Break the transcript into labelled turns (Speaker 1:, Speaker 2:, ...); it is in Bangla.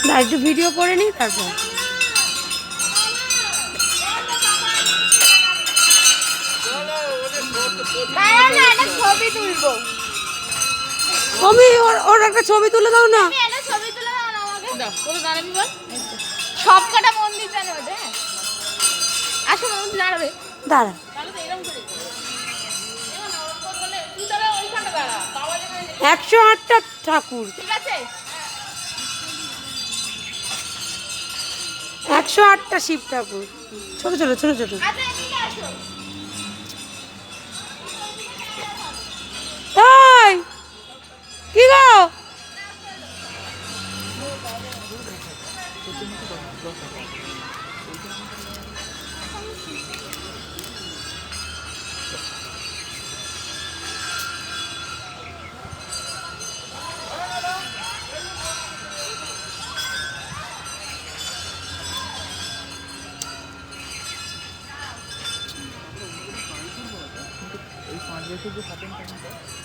Speaker 1: না একটু ভিডিও করে নিই তারপর।
Speaker 2: ছবি তুলবো।
Speaker 1: আমি ওর একটা ছবি তুলে দাও না।
Speaker 2: ছবি তুলে দাও না আমাকে। দাও কোথায় দাঁড়াবি বল। সব কটা মন্দির জানো ওটা। আসো মন্দির দাঁড়াবে।
Speaker 1: দাঁড়া।
Speaker 2: তাহলে তো এরকম করে। এমন ওরকম বলে তুই তাহলে ওইখানটা দাঁড়া। বাবা যাবে।
Speaker 1: 108টা ঠাকুর।
Speaker 2: ঠিক আছে।
Speaker 1: 108টা শিব ঠাকুর, ছোট ছোট ছোট ছোট।
Speaker 2: আচ্ছা এদিকে আসো।
Speaker 1: এই কি গো?
Speaker 3: এই 5 বছর যে 7 টাকা